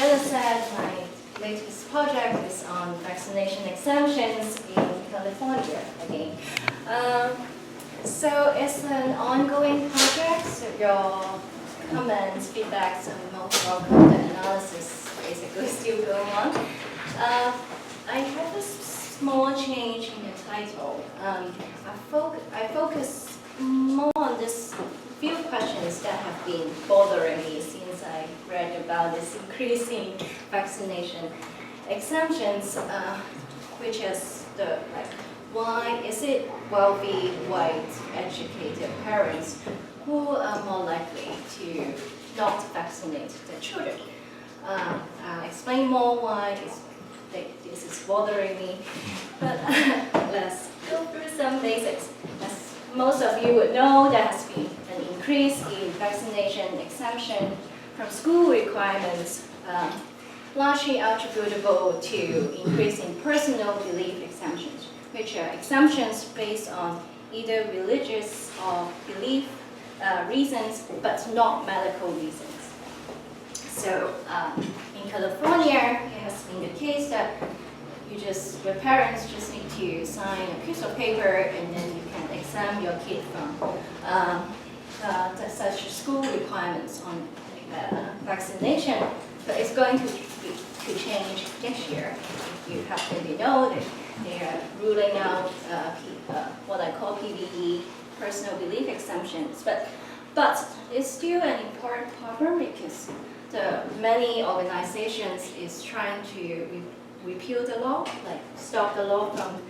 as I said, my latest project is on vaccination exemptions in California again. So it's an ongoing project, so your comments, feedbacks, and most welcome. The analysis basically still going on. I have a small change in the title. I focus more on this few questions that have been bothering me since I read about this increase in vaccination exemptions, which is the why is it wealthy, white, educated parents who are more likely to not vaccinate their children? I'll explain more why this is bothering me, but let's go through some basics. As most of you would know, there has been an increase in vaccination exemption from school requirements, largely attributable to increase in personal belief exemptions, which are exemptions based on either religious or belief reasons, but not medical reasons. So in California, it has been the case that your parents just need to sign a piece of paper and then you can exempt your kid from such school requirements on vaccination. But it's going to change next year. You probably know that they are ruling out what I call PBE, personal belief exemptions. But it's still an important problem because many organizations is trying to repeal the law, stop the law from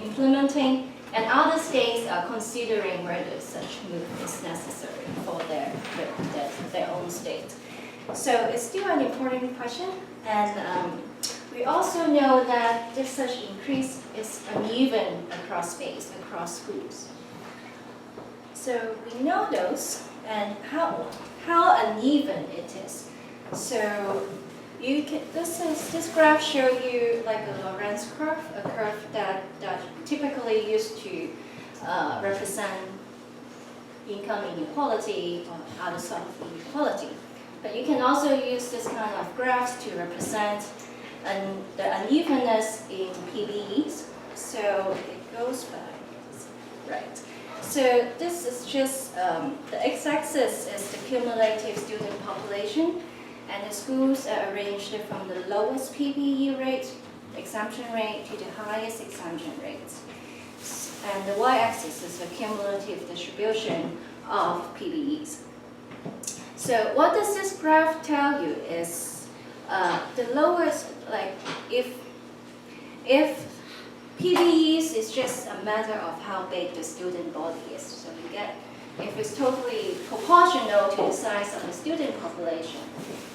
implementing, and other states are considering whether such move is necessary for their own state. So it's still an important question, and we also know that this such increase is uneven across states, across schools. So we know those and how uneven it is. So this graph shows you a Lorenz curve, a curve that typically used to represent income inequality or other sort of inequality. But you can also use this kind of graphs to represent the unevenness in PBEs. So it goes by, right. So this is just, the x-axis is the cumulative student population, and the schools are arranged from the lowest PBE rate, exemption rate, to the highest exemption rates. And the y-axis is the cumulative distribution of PBEs. So what does this graph tell you is the lowest, if PBEs is just a matter of how big the student body is. So you get, if it's totally proportional to the size of the student population,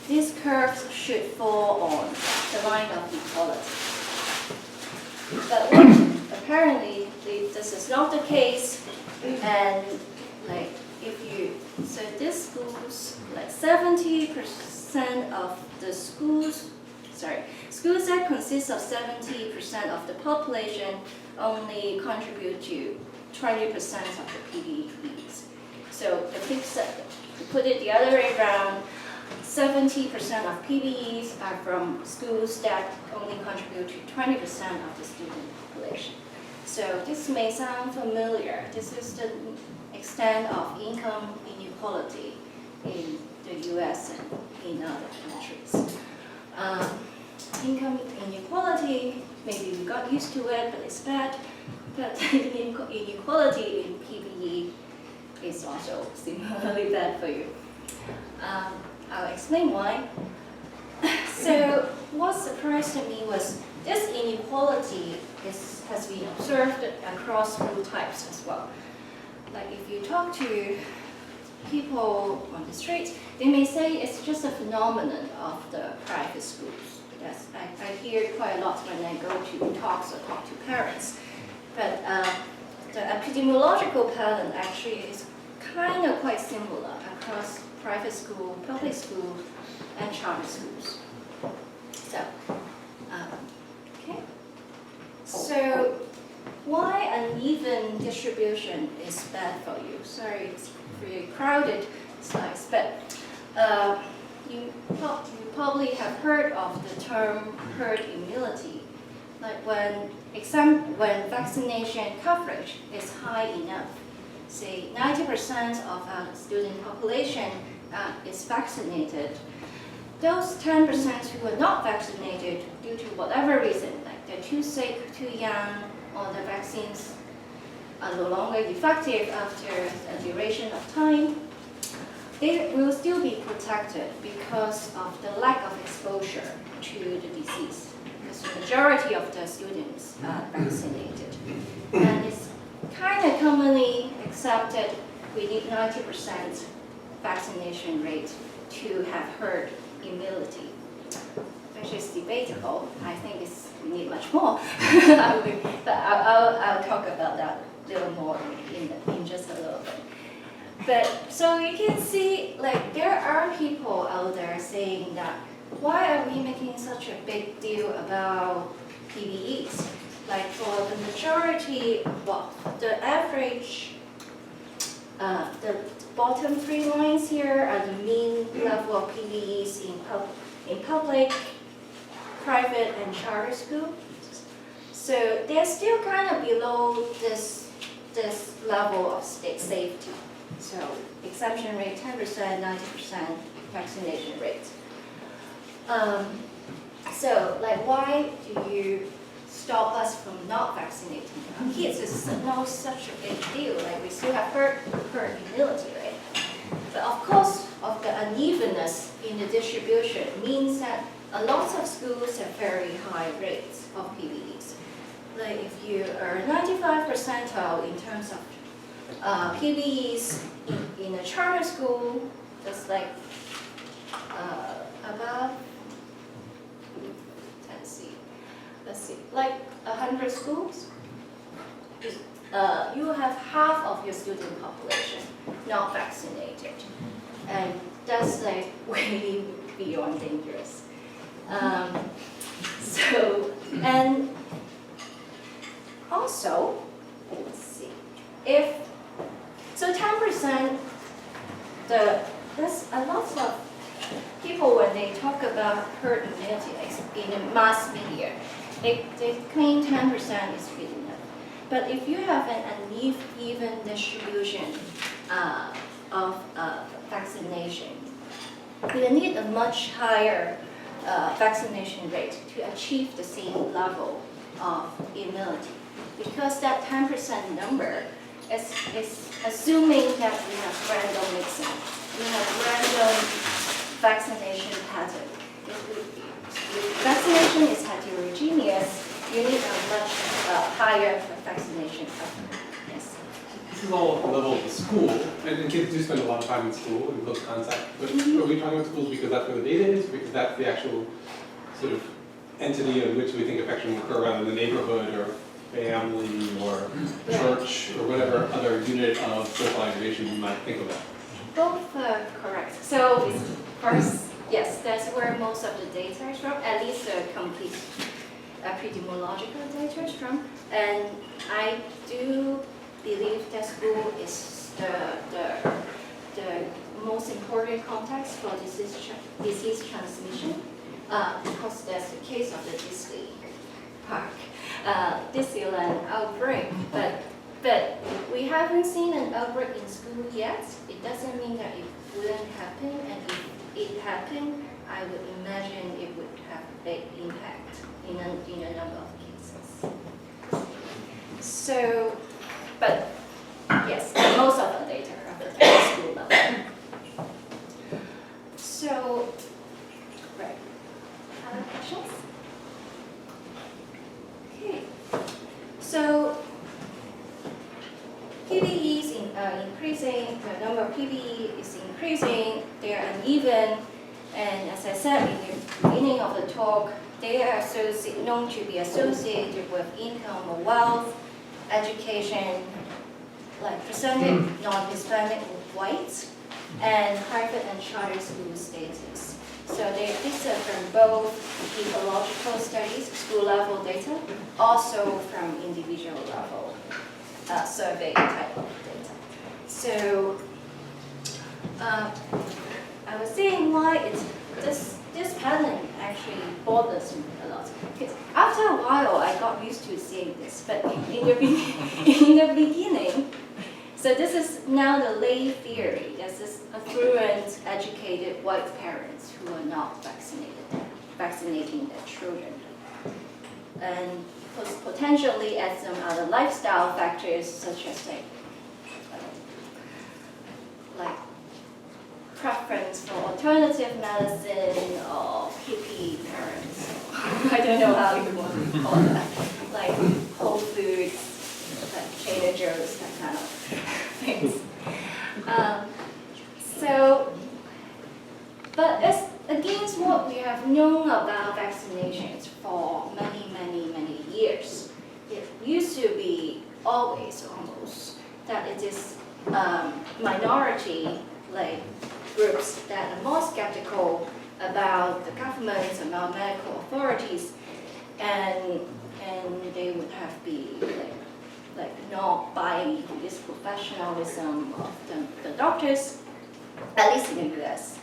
these curves should fall on the line of equality. But apparently this is not the case, and so this schools, 70% of the schools that consist of 70% of the population only contribute to 20% of the PBEs. So to put it the other way around, 70% of PBEs are from schools that only contribute to 20% of the student population. So this may sound familiar. This is the extent of income inequality in the US and in other countries. Income inequality, maybe we got used to it, but it's bad. But inequality in PBE is also similarly bad for you. I'll explain why. So what surprised me was this inequality has been observed across school types as well. If you talk to people on the street, they may say it's just a phenomenon of the private schools. Yes, I hear it quite a lot when I go to talks or talk to parents. But the epidemiological pattern actually is kind of quite similar across private school, public school, and charter schools. So, okay. So, why uneven distribution is bad for you? Sorry, it's pretty crowded slides, but you probably have heard of the term herd immunity. Like when vaccination coverage is high enough, say 90% of our student population is vaccinated, those 10% who are not vaccinated due to whatever reason, like they're too sick, too young, or the vaccines are no longer effective after a duration of time, they will still be protected because of the lack of exposure to the disease. Because the majority of the students are vaccinated. And it's kind of commonly accepted we need 90% vaccination rate to have herd immunity, which is debatable. I think we need much more. But I'll talk about that a little more in just a little bit. But so you can see, like, there are people out there saying that why are we making such a big deal about PBEs? Like for the majority, well, the average, the bottom 3 lines here are the mean level of PBEs in public, private, and charter school. So they're still kind of below this level of state safety. So exemption rate 10%, 90% vaccination rate. So like why do you stop us from not vaccinating our kids? It's not such a big deal. Like we still have herd immunity, right? But of course, of the unevenness in the distribution means that a lot of schools have very high rates of PBEs. Like if you are 95 percentile in terms of PBEs in a charter school, that's like about, let's see, like 100 schools, you have half of your student population not vaccinated. And that's like way beyond dangerous. And also, let's see, so 10%, there's a lot of people when they talk about herd immunity, like in the mass media, they claim 10% is good enough. But if you have an uneven distribution of vaccination, you need a much higher vaccination rate to achieve the same level of immunity. Because that 10% number is assuming that we have random mixing. We have random vaccination pattern. If vaccination is heterogeneous, you need a much higher vaccination pattern. Yes? This is all at the level of the school, and kids do spend a lot of time in school in close contact. But are we talking about schools because that's where the data is, because that's the actual sort of entity in which we think infection will occur, rather than the neighborhood or family or church or whatever other unit of social aggregation you might think of that? Both are correct. So first, yes, that's where most of the data is from, at least the complete epidemiological data is from. And I do believe that school is the most important context for disease transmission, because that's the case of the Disneyland outbreak. But we haven't seen an outbreak in school yet. It doesn't mean that it wouldn't happen, and if it happened, I would imagine it would have a big impact in a number of cases. So, but yes, most of the data are at the school level. So, right. Other questions? Okay. So, PBEs are increasing, the number of PBE is increasing, they are uneven, and as I said in the beginning of the talk, they are known to be associated with income or wealth, education, like percentage non-Hispanic whites, and private and charter school status. So these are from both ecological studies, school level data, also from individual level survey type of data. So I'll was saying why this pattern actually bothers me a lot. Because after a while, I got used to seeing this, but in the beginning, so this is now the lay theory. This is affluent, educated white parents who are not vaccinating their children. And potentially add some other lifestyle factors such as like preference for alternative medicine or hippie parents. I don't know how you want to call that. Like Whole Foods, like Trader Joe's, that kind of things. But as against what we have known about vaccinations for many years, it used to be always almost that it is minority like groups that are more skeptical about the governments, about medical authorities, and they would have be like not buying this professionalism of the doctors, at least in the US.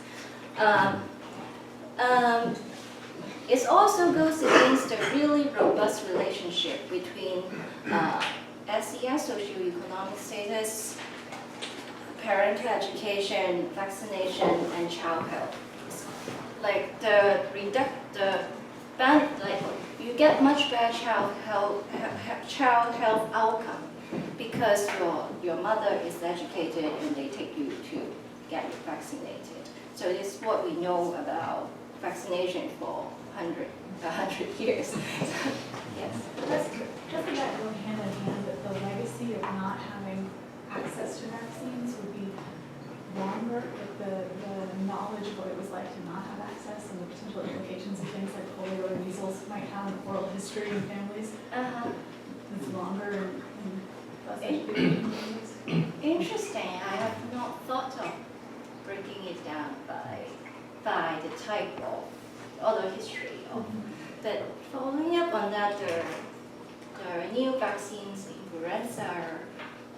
It also goes against the really robust relationship between SES, socioeconomic status, parental education, vaccination, and child health. Like you get much better child health outcome because your mother is educated and they take you to get vaccinated. So this is what we know about vaccination for 100 years. Yes. Doesn't that go hand in hand that the legacy of not having access to vaccines would be longer, like the knowledge of what it was like to not have access and the potential implications of things like polio or measles might have in oral history in families? It's longer and less educated in families. Interesting. I have not thought of breaking it down by the type of other history of. But following up on that, the new vaccines, influenza,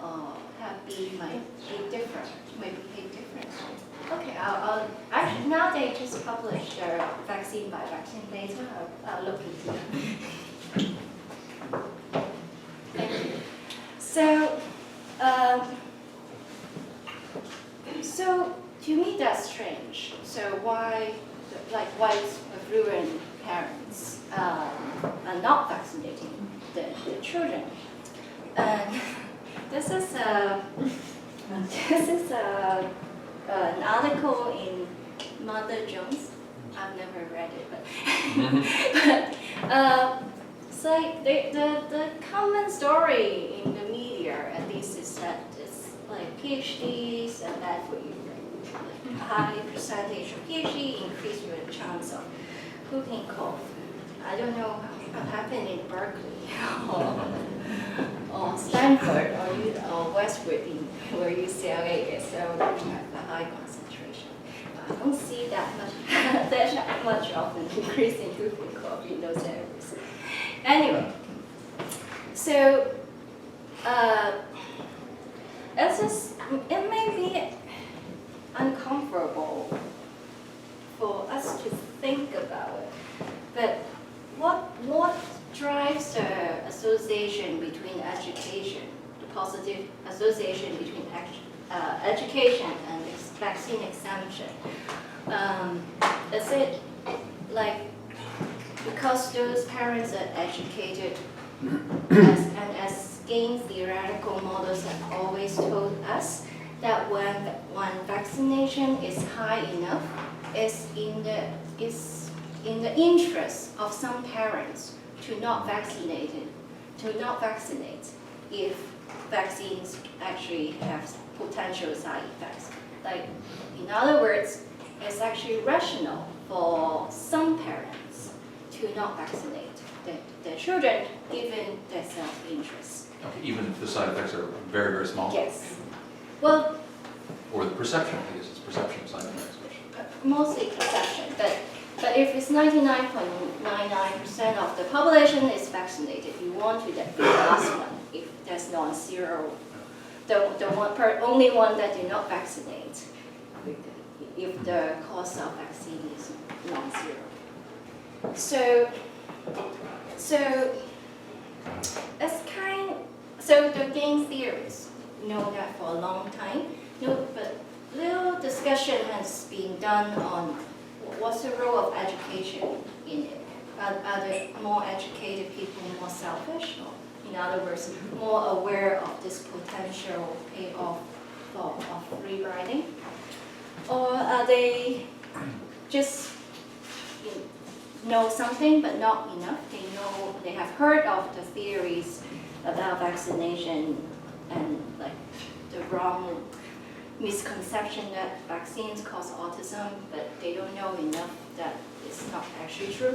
might behave differently. Okay, I'll actually now they just published their vaccine by vaccine data. I'll look into that. Thank you. So to me that's strange. So why, like white affluent parents are not vaccinating their children? And this is an article in Mother Jones. I've never read it, but it's like the common story in the media, at least, is that it's like PhDs are bad for you. Like high percentage of PhD increase your chance of whooping cough. I don't know what happened in Berkeley or Stanford or Westwood where UCLA is, so we have a high concentration. But I don't see that much of an increase in whooping cough in those areas. Anyway, so it may be uncomfortable for us to think about it, but what drives the association between education, the positive association between education and vaccine exemption? Is it like because those parents are educated, as game theoretical models have always told us, that when vaccination is high enough, is in the interest of some parents to not vaccinate if vaccines actually have potential side effects. Like, in other words, it's actually rational for some parents to not vaccinate their children given their self-interest. Okay, even if the side effects are very, very small? Yes. Well, or the perception, I guess it's perception side effects. Mostly perception, but if it's 99.99% of the population is vaccinated, you want to be the last one if there's non-zero, the only one that do not vaccinate. if the cost of vaccine is non-zero. So the game theorists know that for a long time. But little discussion has been done on what's the role of education in it. Are the more educated people more selfish, or in other words, more aware of this potential payoff of free riding? Or are they just know something but not enough? They have heard of the theories about vaccination and like the wrong misconception that vaccines cause autism, but they don't know enough that it's not actually true.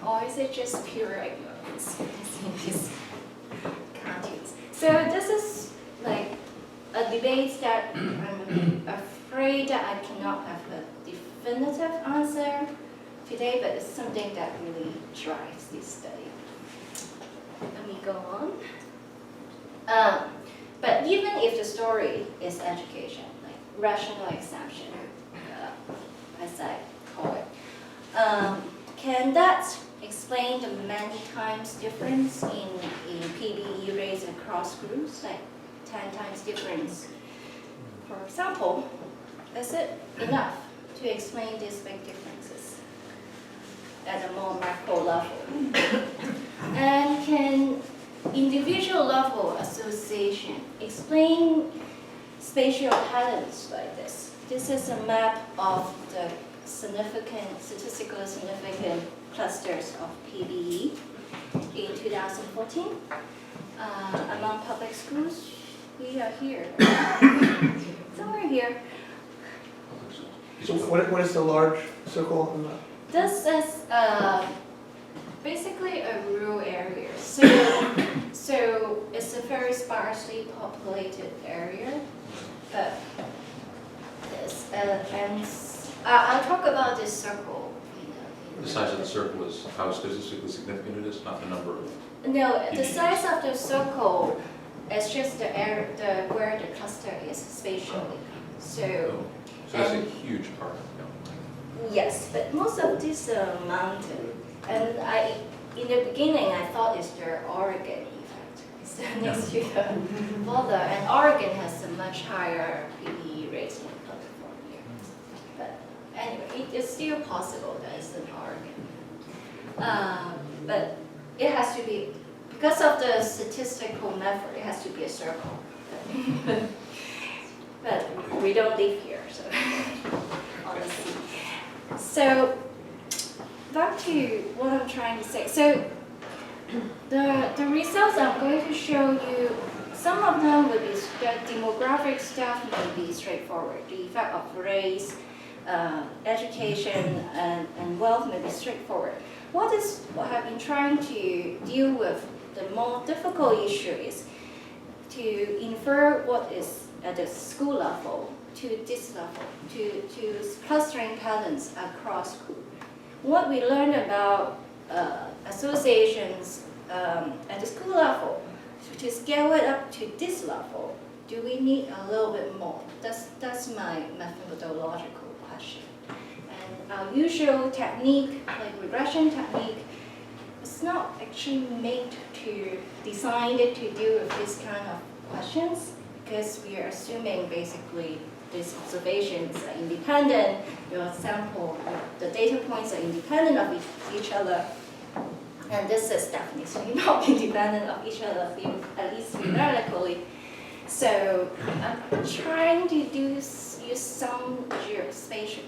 Or is it just pure ignorance in these cartoons? So this is like a debate that I'm afraid that I cannot have a definitive answer today, but it's something that really drives this study. Let me go on. But even if the story is education, like rational exemption, as I call it, can that explain the many times difference in PBE rates across groups, like 10 times difference? For example, is it enough to explain these big differences at a more macro level? And can individual level association explain spatial patterns like this? This is a map of the statistically significant clusters of PBE in 2014. Among public schools, we are here. Somewhere here. So what is the large circle on the? This is basically a rural area. So it's a very sparsely populated area. But this, and I'll talk about this circle. The size of the circle is how statistically significant it is, not the number of. No, the size of the circle is just the area, where the cluster is spatially. So that's a huge part. yes, but most of this mountain, and in the beginning I thought it's the Oregon effect. It's next to the border, and Oregon has a much higher PBE rate than California. But anyway, it is still possible that it's in Oregon. But it has to be, because of the statistical method, it has to be a circle. But we don't live here, so honestly. So back to what I'm trying to say. So the results I'm going to show you, some of them will be, the demographic stuff may be straightforward. The effect of race, education, and wealth may be straightforward. What I've been trying to deal with, the more difficult issue is to infer what is at the school level to this level, to clustering patterns across group. What we learned about associations at the school level, to scale it up to this level, do we need a little bit more? That's my methodological question. And our usual technique, like regression technique, it's not actually made to design it to deal with this kind of questions, because we are assuming basically these observations are independent, your sample, the data points are independent of each other, and this is definitely not independent of each other, at least theoretically. So I'm trying to use some spatial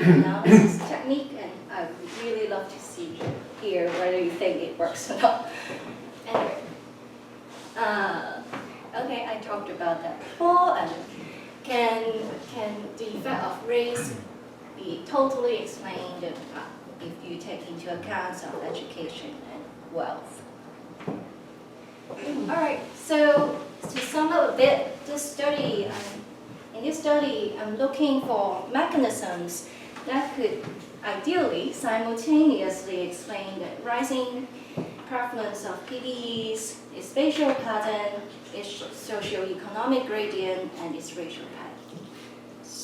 analysis technique, and I would really love to see here whether you think it works or not. Anyway, okay, I talked about that before. And can the effect of race be totally explained if you take into account of education and wealth? All right, so to sum up a bit, in this study, I'm looking for mechanisms that could ideally simultaneously explain the rising prevalence of PBEs, its spatial pattern, its socioeconomic gradient, and its racial pattern.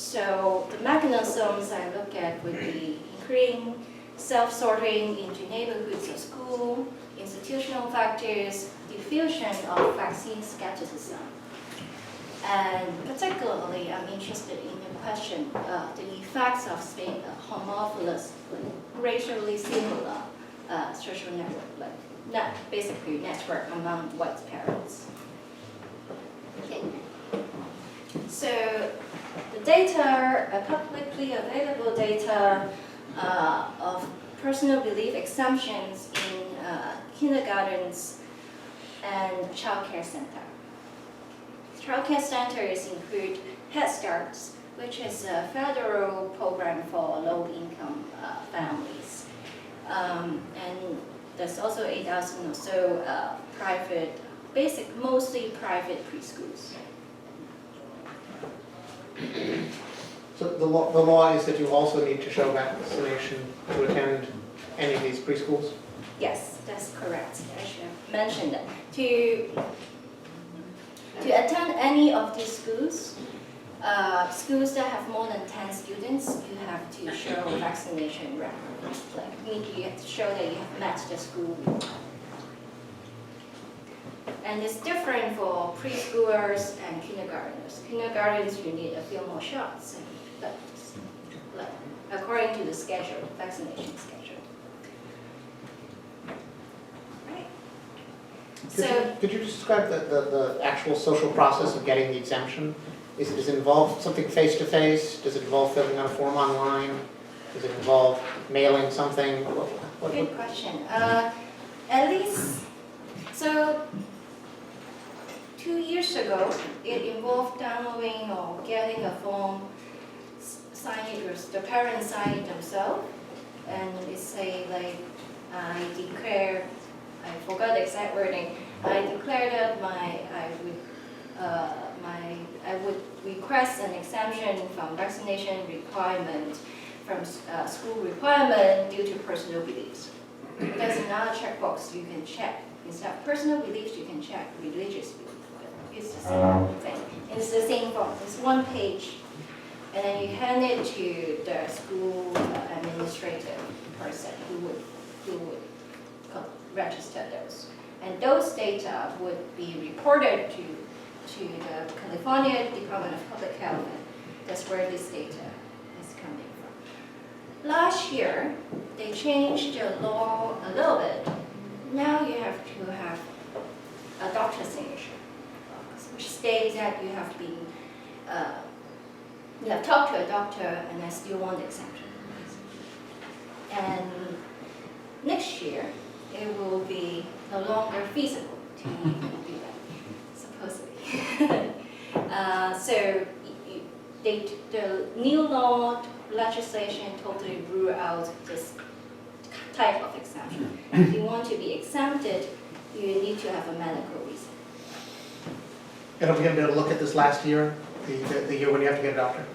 So the mechanisms I look at would be including self-sorting into neighborhoods or school, institutional factors, diffusion of vaccine skepticism. And particularly, I'm interested in the question of the effects of homophilous, racially similar social network, basically network among white parents. Okay. So the data, publicly available data of personal belief exemptions in kindergartens and childcare center. Childcare centers include Head Start, which is a federal program for low-income families. And there's also 8,000 or so private, mostly private preschools. So the law is that you also need to show vaccination to attend any of these preschools? Yes, that's correct. I should have mentioned that. To attend any of these schools, schools that have more than 10 students, you have to show vaccination record. You have to show that you have met the school requirement. And it's different for preschoolers and kindergartners. Kindergartens, you need a few more shots, but according to the schedule, vaccination schedule. Right. Could you describe the actual social process of getting the exemption? Does it involve something face-to-face? Does it involve filling out a form online? Does it involve mailing something? Good question. At least, so 2 years ago, it involved downloading or getting a form, sign it, or the parents sign it themselves, and it say like, I declare, I forgot the exact wording, I declare that I would request an exemption from vaccination requirement, from school requirement due to personal beliefs. There's another checkbox you can check. Instead of personal beliefs, you can check religious beliefs. It's the same thing. It's the same form. It's one page. And then you hand it to the school administrative person who would register those. And those data would be reported to the California Department of Public Health. That's where this data is coming from. Last year, they changed the law a little bit. Now you have to have a doctor's signature, which states that you have been, you have talked to a doctor and I still want the exemption. And next year, it will be no longer feasible to do that, supposedly. So the new law legislation totally rule out this type of exemption. If you want to be exempted, you need to have a medical reason. And are we going to be able to look at this last year, the year when you have to get a doctor?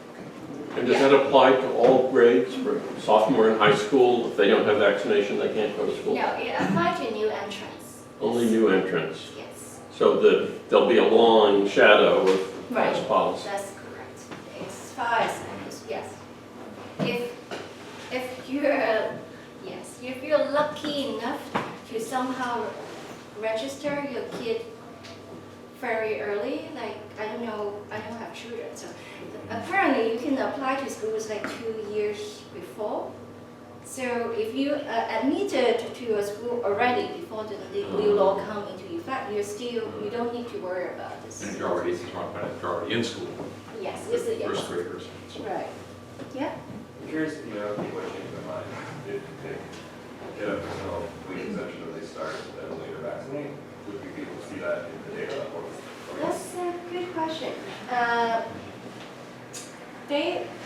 And does that apply to all grades, for sophomore in high school? If they don't have vaccination, they can't go to school? No, it applies to new entrants. Only new entrants. Yes. So there'll be a long shadow of Right. this policy. That's correct. As far as I know, yes. If you're lucky enough to somehow register your kid very early, like I don't know, I don't have children, so apparently you can apply to schools like 2 years before. So if you admitted to a school already before the new law come into effect, you don't need to worry about this. And if you're already in school, Yes, it's a yes. first graders. Right. Yeah. I'm curious if you know people are changing their mind if they get a personal belief exemption or they start and later vaccinate. Would we be able to see that in the data? Or That's a good question.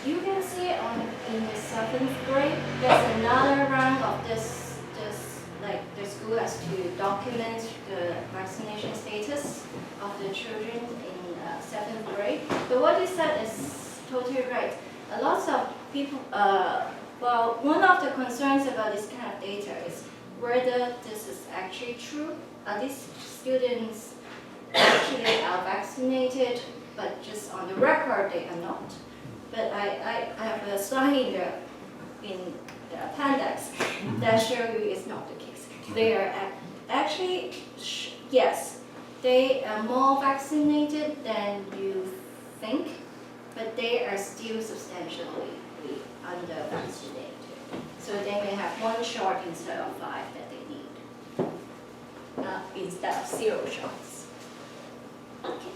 You can see it in the 7th grade. There's another round of this like the school has to document the vaccination status of the children in 7th grade. But what you said is totally right. A lot of people, well, one of the concerns about this kind of data is whether this is actually true. Are these students actually are vaccinated, but just on the record they are not? but I have a slide in the appendix that show you it's not the case. They are actually, yes, they are more vaccinated than you think, but they are still substantially under-vaccinated. So they may have 1 shot instead of 5 that they need, instead of 0 shots. Okay.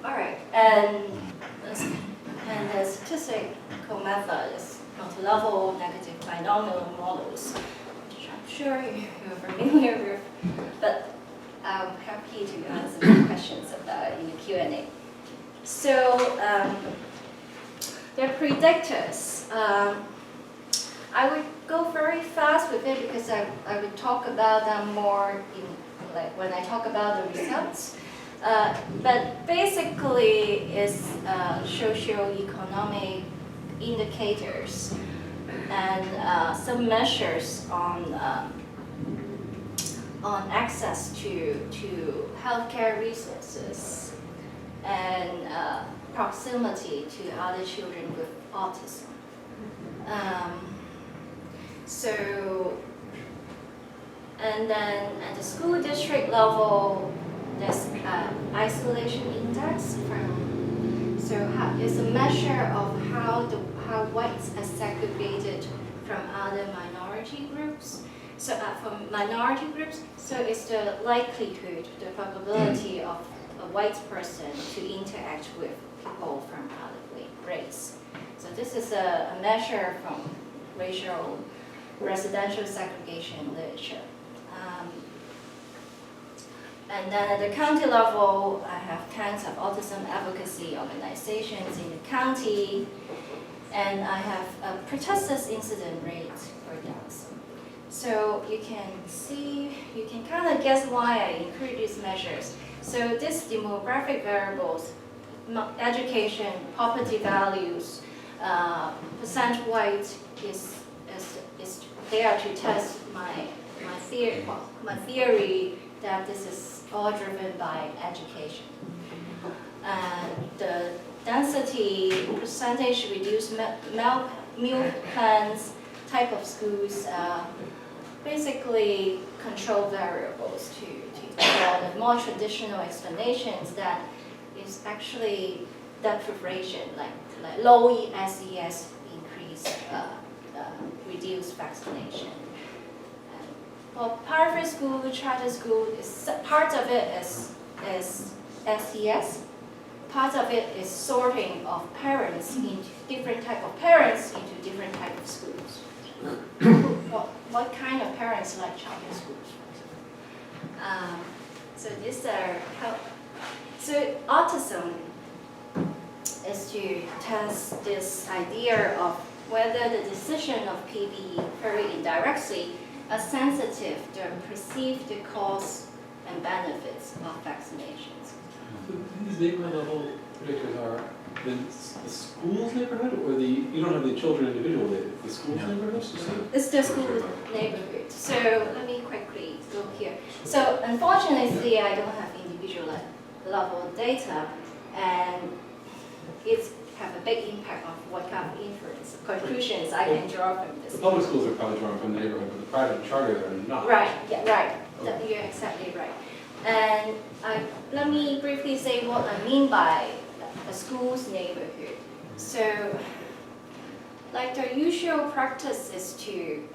All right, and the statistical method is multi-level negative binomial models, which I'm sure you're familiar with, but I'm happy to answer any questions about it in the Q&A. So the predictors, I would go very fast with it because I would talk about them more in when I talk about the results. But basically, it's socioeconomic indicators and some measures on access to healthcare resources and proximity to other children with autism. And then at the school district level, there's isolation index it's a measure of how whites are segregated from other minority groups. So for minority groups, so it's the likelihood, the probability of a white person to interact with people from other race. So this is a measure from residential segregation literature. And then at the county level, I have tons of autism advocacy organizations in the county, and I have a pertussis incident rate for autism. So you can see, you can kind of guess why I include these measures. So these demographic variables, education, property values, percent white is there to test my theory that this is all driven by education. The density, percentage reduced meal plans, type of schools, basically control variables to the more traditional explanations that is actually deprivation, like low SES increase, reduce vaccination. For private school, charter school, part of it is SES, part of it is sorting of parents into different type of parents into different type of schools. What kind of parents like charter schools? So these are so autism is to test this idea of whether the decision of PBE very indirectly are sensitive to perceive the costs and benefits of vaccinations. So these neighborhood level predictors are the school's neighborhood, or you don't have the children individual data, the school's neighborhood? It's the school neighborhood. So let me quickly go here. So unfortunately, I don't have individual level data, and it's have a big impact on what kind of inference, conclusions I can draw from this. The public schools are probably drawn from the neighborhood, but the private charters are not. Right, yeah, right. Okay. You're exactly right. And let me briefly say what I mean by a school's neighborhood. So, like the usual practice is to,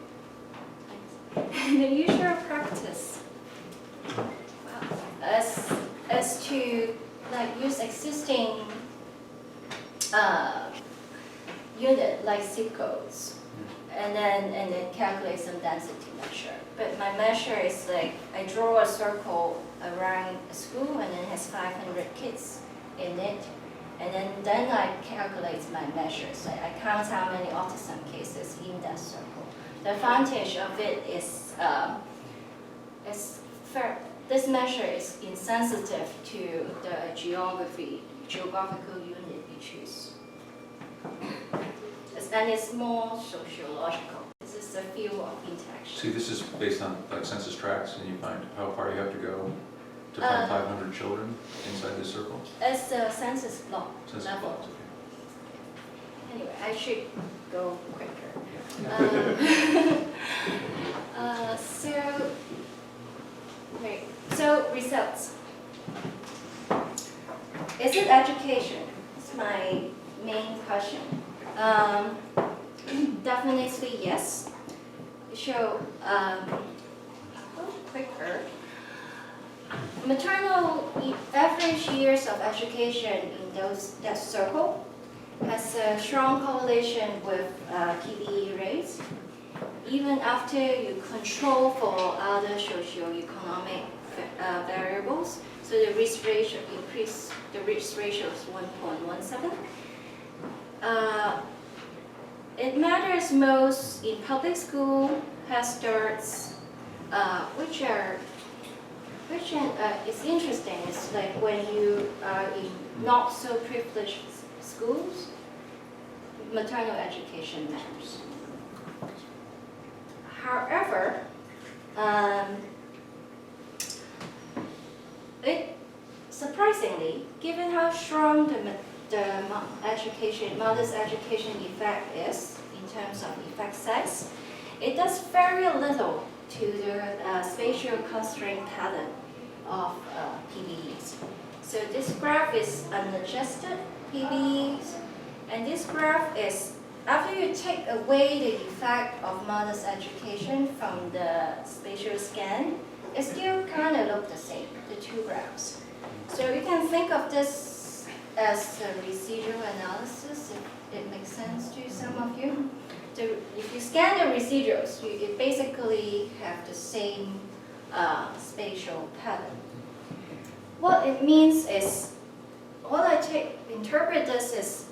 is to like use existing unit like zip codes, and then calculate some density measure. But my measure is like I draw a circle around a school and it has 500 kids in it, and then I calculate my measures. Like I count how many autism cases in that circle. The advantage of it is this measure is insensitive to the geographical unit you choose. And it's more sociological. This is the field of interaction. See, this is based on like census tracts, and you find how far you have to go to find 500 children inside this circle? It's the census block Census level. blocks, I should go quicker. So results. Is it education? It's my main question. Definitely yes. So, quicker. Maternal average years of education in that circle has a strong correlation with PBE rates, even after you control for other socioeconomic variables. So the risk ratio increase. The risk ratio is 1.17. It matters most in public school, head starts, which is interesting. It's like when you are in not so privileged schools, maternal education matters. However, surprisingly, given how strong the mother's education effect is in terms of effect size, it does very little to the spatial clustering pattern of PBEs. So this graph is unadjusted PBEs, and this graph is after you take away the effect of mother's education from the spatial scan, it still kind of look the same, the two graphs. So you can think of this as a residual analysis, if it makes sense to some of you. If you scan the residuals, you basically have the same spatial pattern. What it means is, interpret this as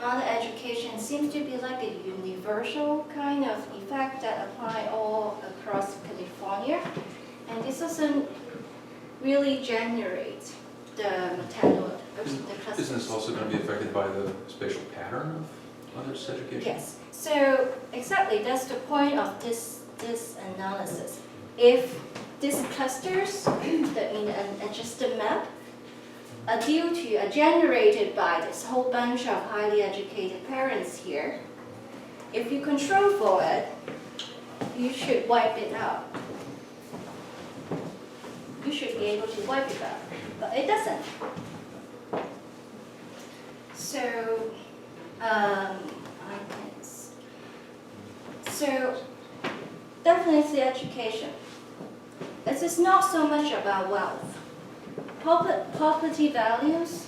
mother education seems to be like a universal kind of effect that apply all across California, and this doesn't really generate the maternal, the clusters. Isn't this also going to be affected by the spatial pattern of mother's education? Yes. So exactly, that's the point of this analysis. If these clusters in an adjusted map are generated by this whole bunch of highly educated parents here, if you control for it, you should wipe it out. You should be able to wipe it out, but it doesn't. So, definitely education. This is not so much about wealth. Property values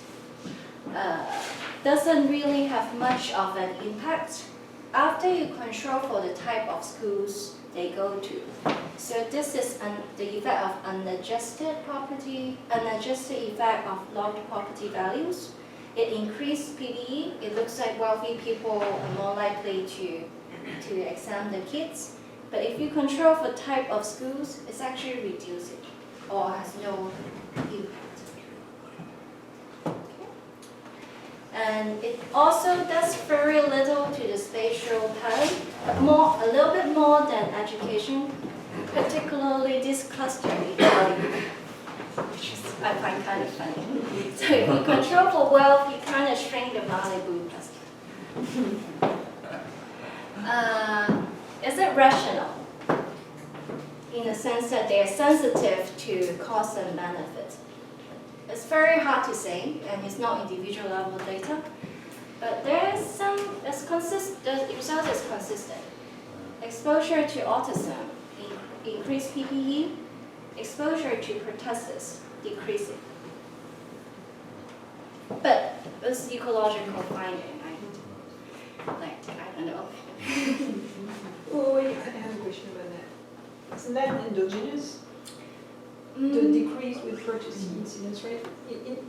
doesn't really have much of an impact after you control for the type of schools they go to. So this is the effect of unadjusted effect of logged property values. It increased PBE. It looks like wealthy people are more likely to examine the kids. But if you control for type of schools, it's actually reducing or has no impact. And it also does very little to the spatial pattern, but a little bit more than education, particularly this cluster equality, which is, I find kind of funny. So if you control for wealth, you kind of shrink the Malibu cluster. Is it rational? In the sense that they are sensitive to cost and benefit. It's very hard to say, and it's not individual level data, but there is some, the result is consistent. Exposure to autism, increased PBE, exposure to pertussis, decreasing. But it's ecological finding, I don't know. Oh, wait, I have a question about that. Isn't that endogenous? The decrease with purchasing incidence rate?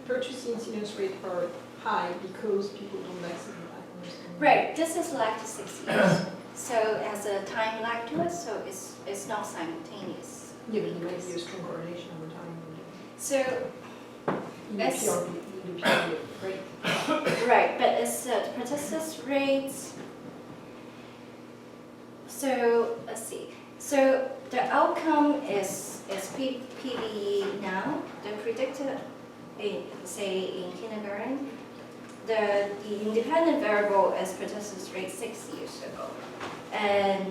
Purchasing incidence rate are high because people don't vaccinate. Right, this is lag to 6 years. So as a time lag to it, so it's not simultaneous. Yeah, but you might be a strong correlation over time. So It's right, but it's the pertussis rates. So let's see. So the outcome is PBE now. The predicted, say in kindergarten, the independent variable is pertussis rate 6 years ago. And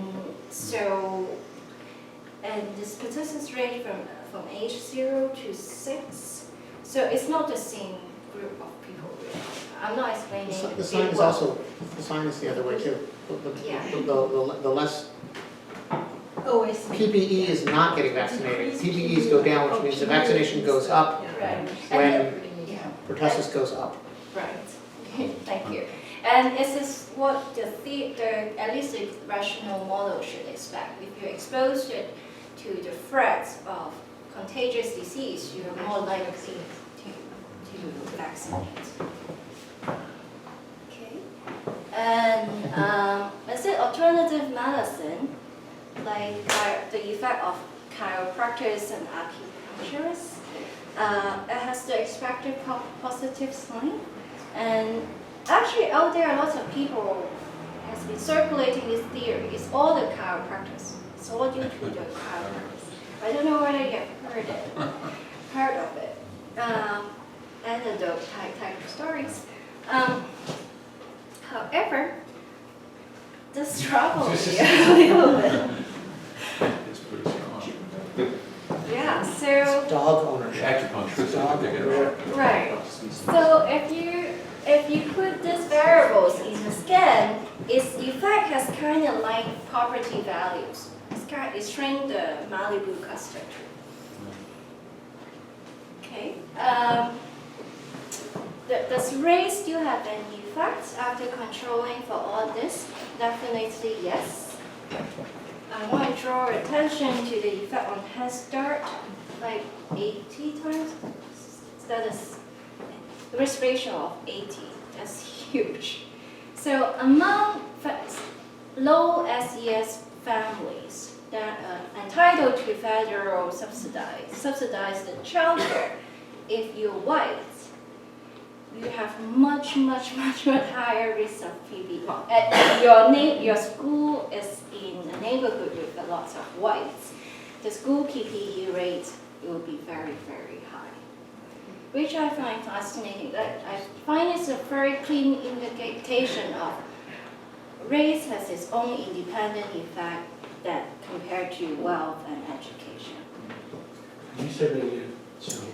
so, and this pertussis rate from age 0 to 6, so it's not the same group of people really. I'm not explaining. The sign is also, the sign is the other way too. Yeah. The less, Oh, I see. PBE is not getting vaccinated. PBEs go down, which means the vaccination goes up Right. when Yeah. pertussis goes up. Right. Thank you. And this is what the at least the rational model should expect. If you're exposed to the threats of contagious disease, you're more likely to vaccinate. Okay. And is it alternative medicine, like the effect of chiropractors and acupuncturists? It has the expected positive sign. And actually out there, lots of people has been circulating this theory. It's all the chiropractors. It's all due to the chiropractors. I don't know whether you've heard of it. Anecdote type of stories. However, the struggle here a little bit. It's pretty strong. Yeah, so Dog ownership. Acupuncture, Dog they get ownership. it. right. So if you put these variables in the scan, its effect has kind of like property values. It's trained the Malibu cluster. Okay. Does race still have any effects after controlling for all this? Definitely yes. I want to draw attention to the effect on Head Start, like 80 times. That is the risk ratio of 80. That's huge. So among low SES families that are entitled to federal subsidized childcare, if you're white, you have much higher risk of PBE. Your school is in a neighborhood with a lot of whites. The school PBE rate will be very high, which I find fascinating. I find it's a very clean indication of race has its own independent effect that compared to wealth and education. You said that again, so.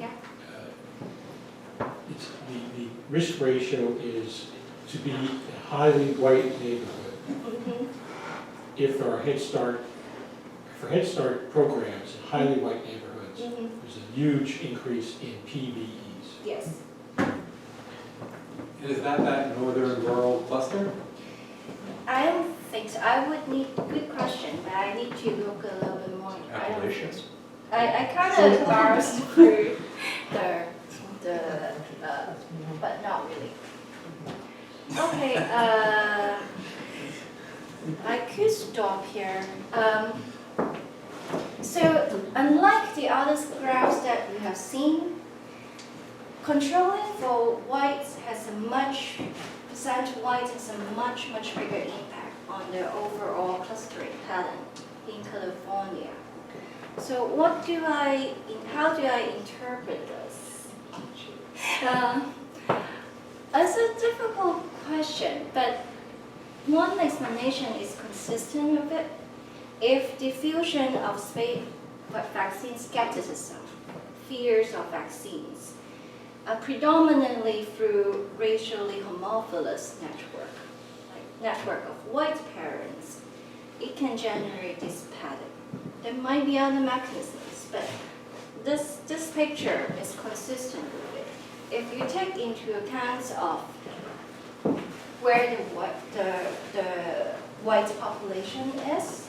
Yeah. It's the risk ratio is to be a highly white neighborhood. Mm-hmm. If there are Head Start programs in highly white neighborhoods, Mm-hmm. there's a huge increase in PBEs. Yes. And is that northern rural cluster? I don't think so. I would need, good question, but I need to look a little bit more. Appalachians. I kind of browsed through the but not really. Okay, I could stop here. So unlike the other graphs that you have seen, controlling for whites has a percent white has a much bigger impact on the overall clustering pattern in California. So how do I interpret this? It's a difficult question, but one explanation is consistent with it. If diffusion of vaccine skepticism, fears of vaccines, predominantly through racially homophilous network of white parents, it can generate this pattern. There might be other mechanisms, but this picture is consistent with it. If you take into account of where the white population is,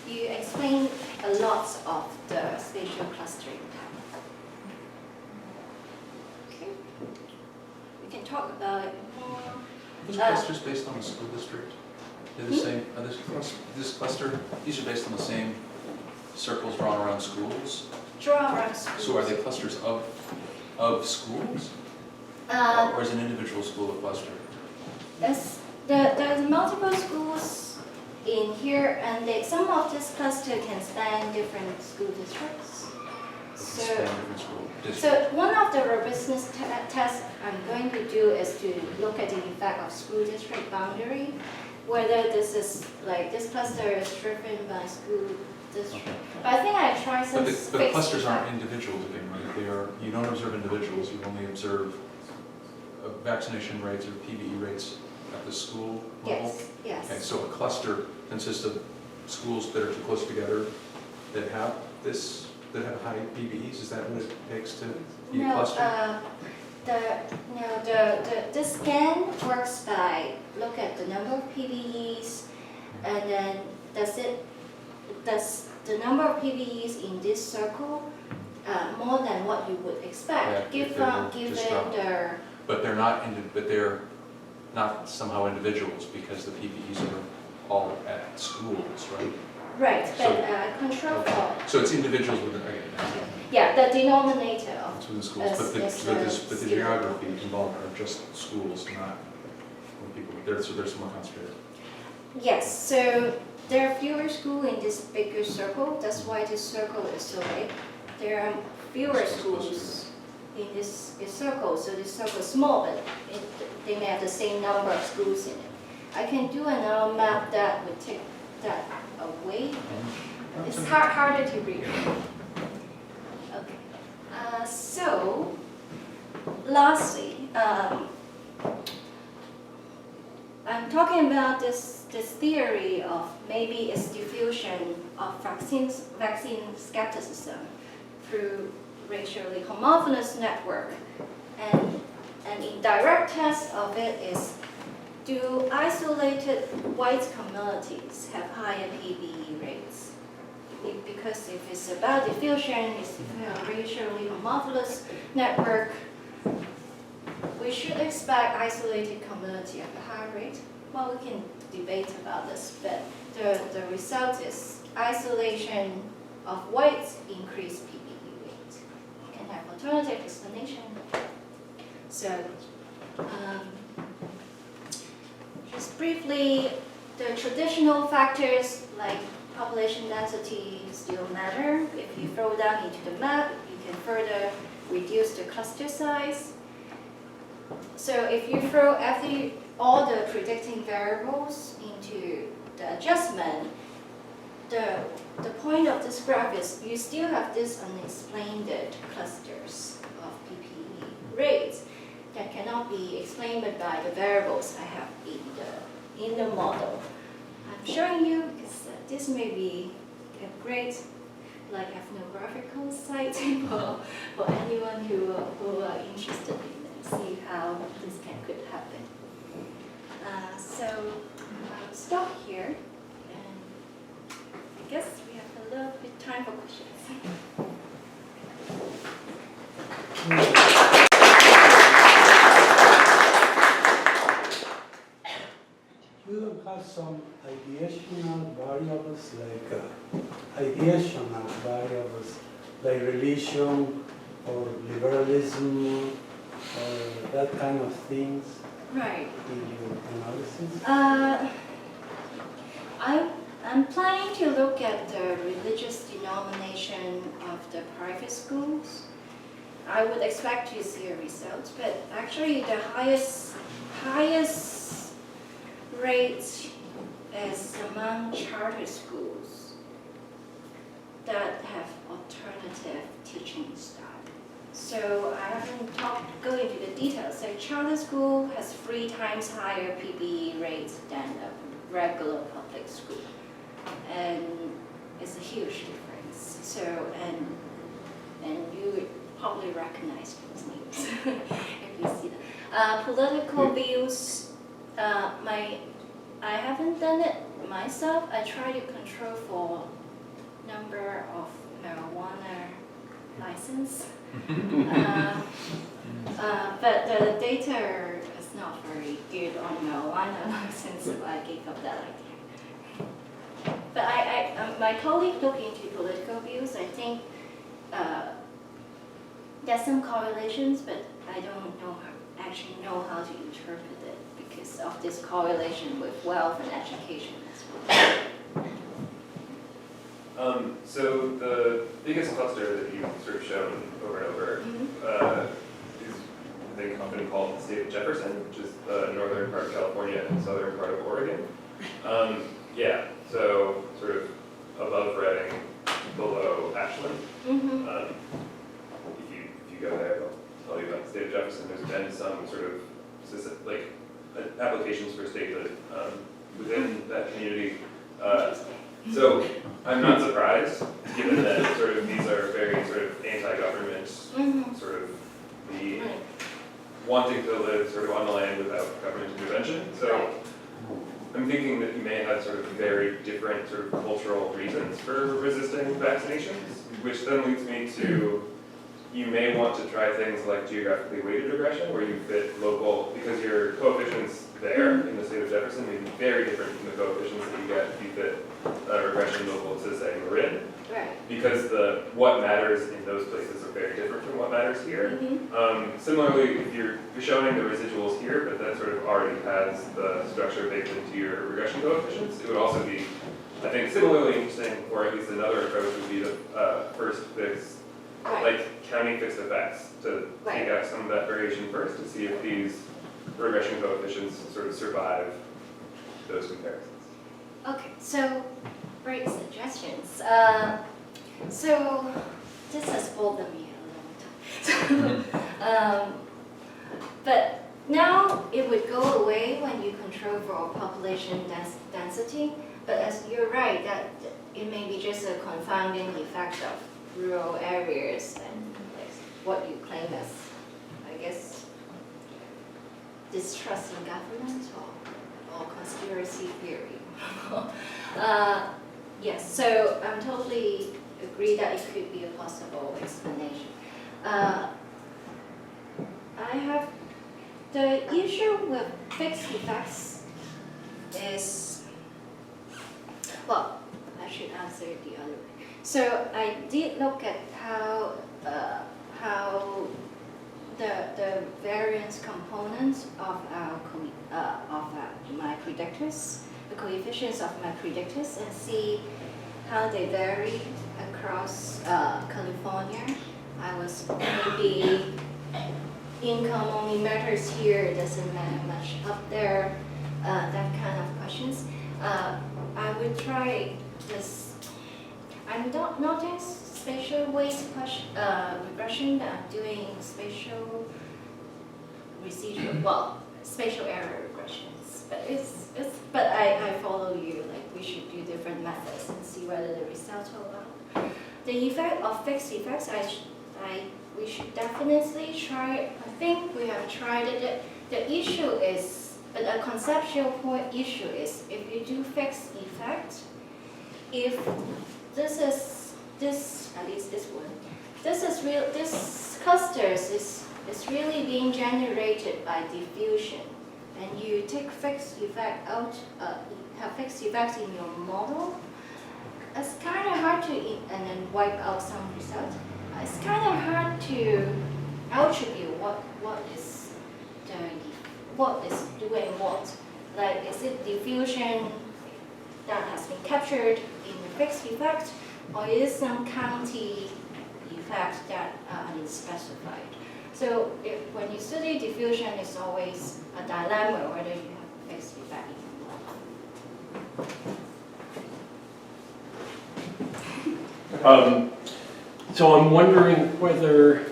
you explain a lot of the spatial clustering pattern. Okay, we can talk about it more. Those clusters based on the school district? They're the same, this cluster, these are based on the same circles drawn around schools? Draw around schools. So are they clusters of schools? Or is an individual school a cluster? There's multiple schools in here, and some of this cluster can span different school districts. So, Span different school districts. so one of the robustness tests I'm going to do is to look at the effect of school district boundary, whether this is like this cluster is driven by school district. Okay. But I think I tried some. But the fixed clusters aren't effect. individuals again, right? They are, you don't observe individuals, you only observe vaccination rates or PBE rates at the school level? Yes, Okay, yes. so a cluster consists of schools that are too close together that have this, that have high PBEs, is that what it takes to be a No, cluster? the scan works by look at the number of PBEs, and then does the number of PBEs in this circle more than what you would expect, Yeah, if given they were just dropped. their. But they're not somehow individuals because the PBEs are all at schools, right? Right, So- but control for, So it's individuals within, okay, yeah, the denominator of, it's within schools, As- but the, as but the this, but the student. geography involved are just schools, not people, so they're somewhat concentrated. yes, so there are fewer schools in this bigger circle, that's why this circle is so big. There are fewer schools in this circle, so this circle is small, but they may have the same number of schools in it. I can do another map that would take that away. It's harder to read. Okay. So, lastly, I'm talking about this theory of maybe it's diffusion of vaccine skepticism through racially homogeneous network. And an indirect test of it is, do isolated white communities have higher PBE rates? Because if it's about diffusion, it's a racially homogeneous network, we should expect isolated community at a higher rate. Well, we can debate about this, but the result is isolation of whites increase PBE rate. You can have alternative explanation. So, just briefly, the traditional factors like population density still matter. If you throw down into the map, you can further reduce the cluster size. So if you throw all the predicting variables into the adjustment, the point of this graph is you still have this unexplained clusters of PBE rates that cannot be explained by the variables I have in the model. I'm showing you because this may be a great like ethnographical site for anyone who are interested in it, see how this could happen. So I'll stop here, and I guess we have a little bit time for questions. You have some ideational variables like religion or liberalism or that kind of things Right. in your analysis? I'm planning to look at the religious denomination of the private schools. I would expect to see a result, but actually the highest rate is among charter schools that have alternative teaching style. So I haven't go into the details. So charter school has 3 times higher PBE rates than a regular public school, and it's a huge difference. So and you would probably recognize those names if you see them. Political views. I haven't done it myself. I try to control for number of marijuana license. But the data is not very good on marijuana license, so I gave up that idea. But my colleague looked into political views. I think there's some correlations, but I don't actually know how to interpret it because of this correlation with wealth and education as well. So the biggest cluster that you've sort of shown over and over is, I think, often called the state of Jefferson, which is the northern part of California and southern part of Oregon. Yeah, so sort of above Redding, below Ashland. If you go there, I'll tell you about the state of Jefferson. There's been some sort of specific, applications for statehood within that community. So I'm not surprised, given that sort of these are very sort of anti-government, sort of the wanting to live sort of on the land without government intervention. So I'm thinking that you may have sort of very different sort of cultural reasons for resisting vaccinations, which then leads me to, you may want to try things like geographically weighted regression, where you fit local, because your coefficients there in the state of Jefferson may be very different from the coefficients that you get if you fit regression local to, say, Marin. Right. Because what matters in those places are very different from what matters here. Similarly, if you're showing the residuals here, but that sort of already has the structure baked into your regression coefficients, it would also be, I think, similarly interesting, or at least another approach would be to first fix, like counting fixed effects, to take out some of that variation first to see if these regression coefficients sort of survive those comparisons. Okay, so great suggestions. So this has bothered me a long time. But now it would go away when you control for population density. But as you're right, that it may be just a confounding effect of rural areas and like what you claim as, I guess, distrust in government or conspiracy theory. Yes, so I'm totally agree that it could be a possible explanation. I have the issue with fixed effects is, well, I should answer it the other way. So I did look at how the variance components of my predictors, the coefficients of my predictors, and see how they vary across California. I was maybe income only matters here, doesn't matter much up there, that kind of questions. I would try this. I'm not doing spatial weight regression. I'm doing spatial residual, well, spatial error regressions. But I follow you. Like we should do different methods and see whether the results hold up. The effect of fixed effects, we should definitely try. I think we have tried it. The issue is, but a conceptual point issue is, if you do fixed effect, if this is at least this one, this clusters is really being generated by diffusion, and you take fixed effect out, have fixed effects in your model. It's kind of hard to and then wipe out some results. It's kind of hard to attribute what is doing what. Like, is it diffusion that has been captured in the fixed effect, or is some county effect that is specified? So when you study diffusion, it's always a dilemma whether you have a fixed effect in your model. So I'm wondering whether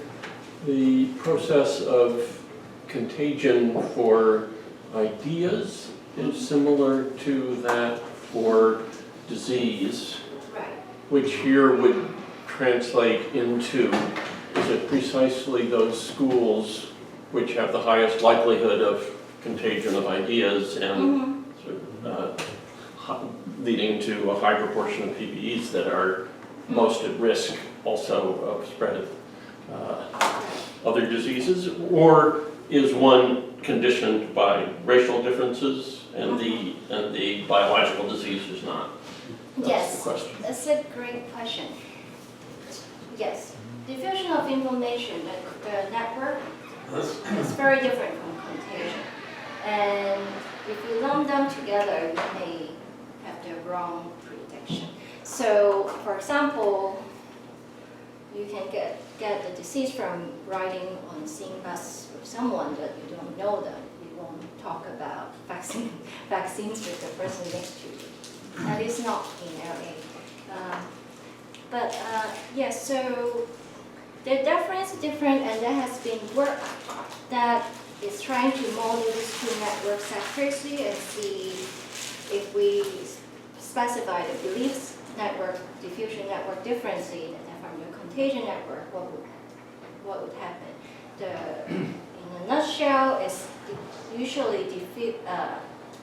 the process of contagion for ideas is similar to that for disease, Right. which here would translate into, is it precisely those schools which have the highest likelihood of contagion of ideas and sort of, leading to a high proportion of PBEs that are most at risk also of spread of other diseases? Or is one conditioned by racial differences and the biological disease is not? That's Yes, the question. that's a great question. Yes, diffusion of information, the network is very different from contagion. And if you lump them together, you may have the wrong prediction. So, for example, you can get the disease from riding on the same bus with someone that you don't know them. You won't talk about vaccines with the person next to you. That is not in LA. Yes, so the difference is different, and there has been work that is trying to model these two networks separately and see if we specify the beliefs network, diffusion network differently from the contagion network, what would happen? In a nutshell, it's usually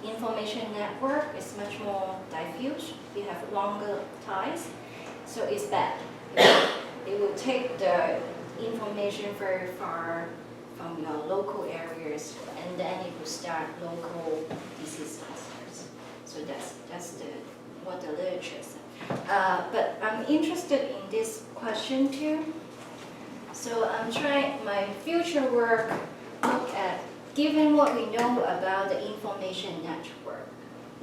information network is much more diffuse. You have longer ties, so it's bad. It will take the information very far from your local areas, and then it will start local disease clusters. So that's what the literature says. But I'm interested in this question too. So I'm trying my future work look at, given what we know about the information network,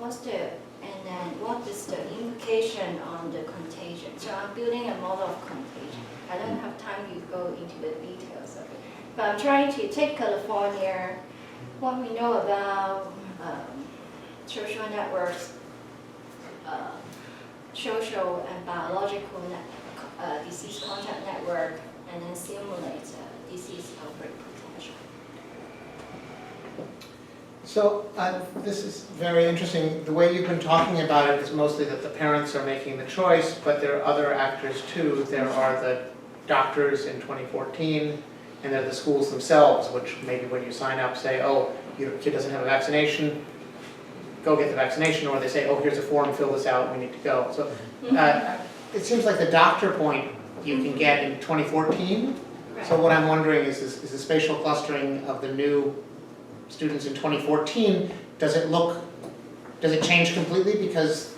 and then what is the implication on the contagion? So I'm building a model of contagion. I don't have time to go into the details of it. But I'm trying to take California, what we know about social networks, social and biological disease contact network, and then simulate disease outbreak potential. So this is very interesting. The way you've been talking about it is mostly that the parents are making the choice, but there are other actors too. There are the doctors in 2014, and there are the schools themselves, which maybe when you sign up say, oh, your kid doesn't have a vaccination, go get the vaccination, or they say, oh, here's a form, fill this out, we need to go. So it seems like the doctor point you can get in 2014. Right. So what I'm wondering is the spatial clustering of the new students in 2014, does it change completely because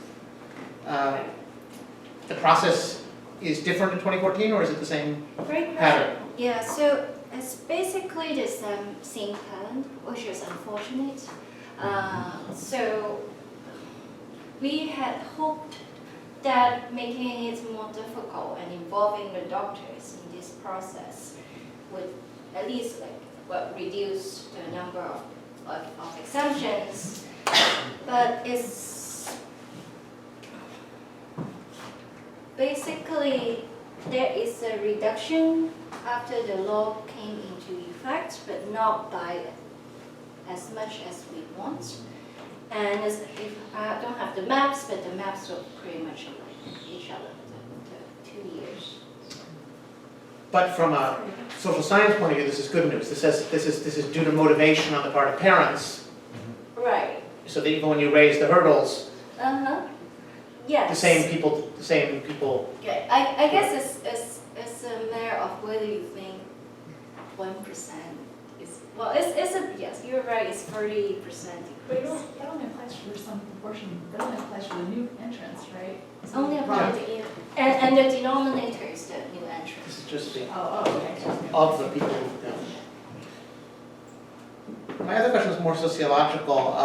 the process is different in 2014, or is it the same Great pattern? question. Yeah, so it's basically the same pattern, which is unfortunate. So we had hoped that making it more difficult and involving the doctors in this process would at least reduce the number of exemptions, but it's basically there is a reduction after the law came into effect, but not by as much as we want. And if I don't have the maps, but the maps are pretty much like each other, the 2 years. But from a social science point of view, this is good news. This is due to motivation on the part of parents. Right. So that even when you raise the hurdles, Yes. the same people. Okay. I guess it's a matter of whether you think 1% is yes, you're right. It's 30%. But it only applies for some proportion, it only applies for the new entrants, right? It's only about and the denominator is the new entrant. This is just the Okay. of the people who've done. My other question was more sociological,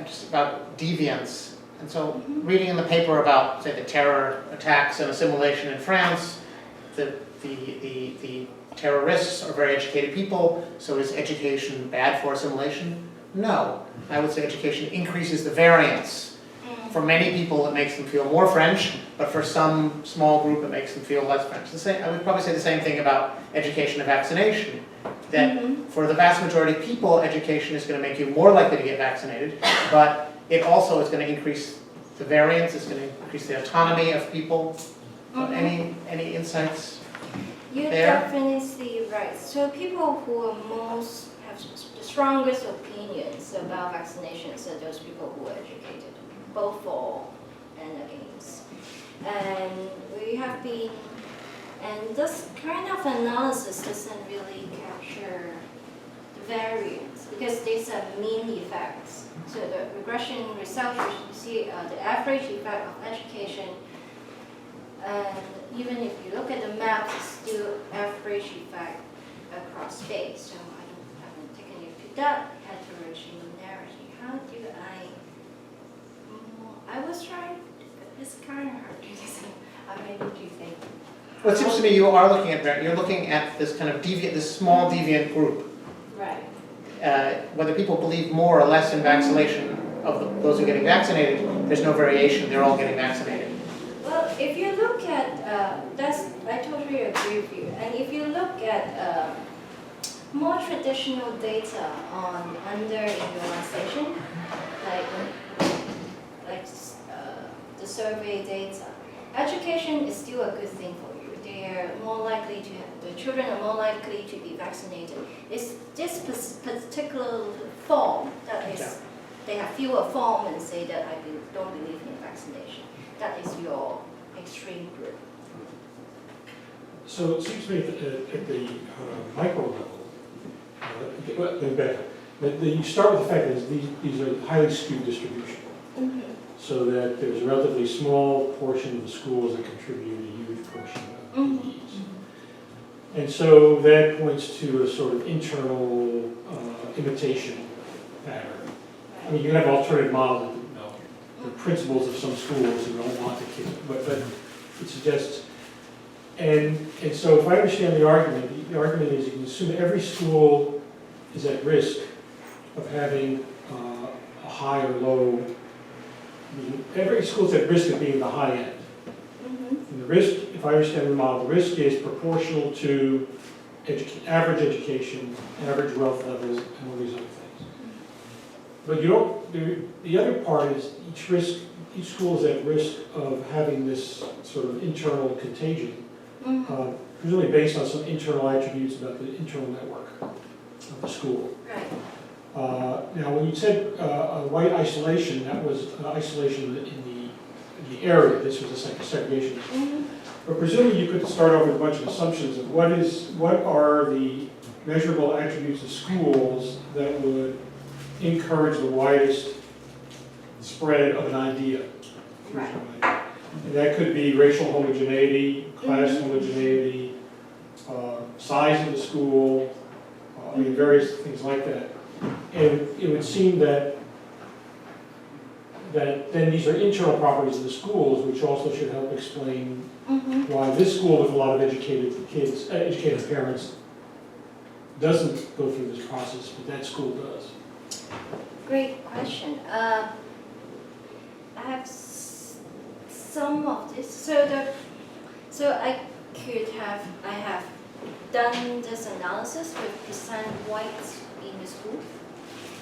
just about deviance. And so, reading in the paper about, say, the terror attacks and assimilation in France, the terrorists are very educated people, so is education bad for assimilation? No. I would say education increases the variance. For many people, it makes them feel more French, but for some small group, it makes them feel less French. I would probably say the same thing about education and vaccination. That for the vast majority of people, education is going to make you more likely to get vaccinated, but it also is going to increase the variance, it's going to increase the autonomy of people. So any insights? You're there? definitely right. So people who are have the strongest opinions about vaccinations are those people who are educated, both for and against. And we have been, and this kind of analysis doesn't really capture the variance because these are mean effects. So the regression results, you see the average effect of education. And even if you look at the maps, it's still average effect across space. So I haven't taken you to that heterogeneity. How do I was trying, It's kind of hard to say. Maybe do you think? Well, it seems to me you're looking at this kind of this small deviant group. Right. Whether people believe more or less in vaccination of those who are getting vaccinated, there's no variation, they're all getting vaccinated. Well, if you look at, I totally agree with you. And if you look at more traditional data on under-immunization, like the survey data, education is still a good thing for you. They are more likely to, the children are more likely to be vaccinated. It's this particular form that is, they have fewer form and say that I don't believe in vaccination. That is your extreme group. So it seems to me at the micro level, you start with the fact that these are highly skewed distribution. Mm-hmm. So that there's a relatively small portion of the schools that contribute a huge portion of Mm-hmm. PBEs. And so that points to a sort of internal imitation pattern. I mean, you have alternative models, the principals of some schools who don't want the kids, but it suggests, and so if I understand the argument is you can assume every school is at risk of having a high or low, every school is at risk of being the high end. And the risk, if I understand the model, the risk is proportional to average education, average wealth levels, and all these other things. But you don't, the other part is each school is at risk of having this sort of internal contagion, presumably based on some internal attributes about the internal network of the school. Right. Now, when you said white isolation, that was isolation in the area. This was a segregation. Mm-hmm. But presumably you could start off with a bunch of assumptions of what are the measurable attributes of schools that would encourage the widest spread of an idea. Right. And that could be racial homogeneity, class homogeneity, size of the school, I mean, various things like that. And it would seem that then these are internal properties of the schools, which also should help explain why this school with a lot of educated kids, educated parents, doesn't go through this process, but that school does. Great question. I have some of this. So I have done this analysis with percent whites in the school.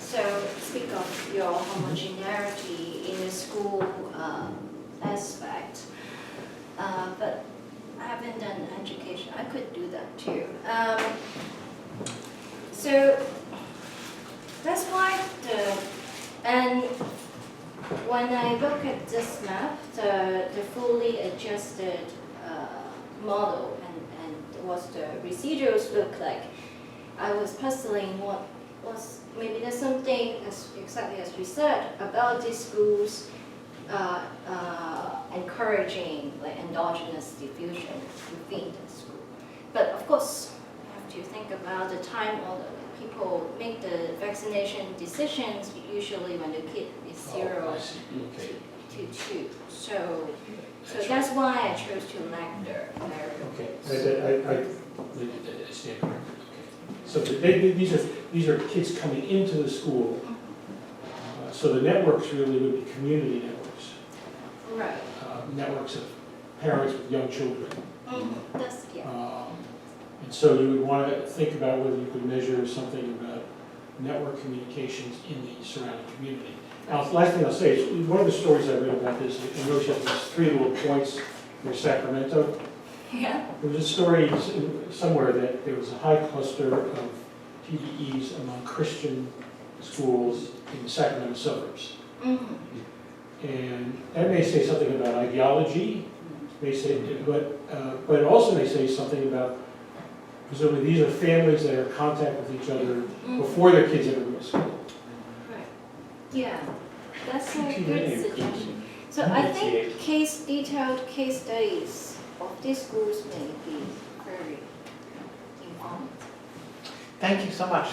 So speak of your homogeneity in the school aspect, but I haven't done education. I could do that too. So that's why and when I look at this map, the fully adjusted model and what the residuals look like, I was puzzling what was, maybe there's something exactly as we said about these schools encouraging like endogenous diffusion within the school. But of course, you have to think about the time order. People make the vaccination decisions usually when the kid is 0 to 2. So that's why I chose to lag there. Okay, I stand corrected. Okay. So these are kids coming into the school. So the networks really would be community networks. Right. Networks of parents with young children. That's, yeah. And so you would want to think about whether you could measure something about network communications in the surrounding community. Now, the last thing I'll say is, one of the stories I read about this, I noticed that there's 3 little points near Sacramento. Yeah. There was a story somewhere that there was a high cluster of PBEs among Christian schools in the Sacramento suburbs. And that may say something about ideology, but it also may say something about, presumably these are families that are in contact with each other before their kids ever go to school. Right. Yeah, that's a good suggestion. So I think detailed case studies of these schools may be very informative. Thank you so much.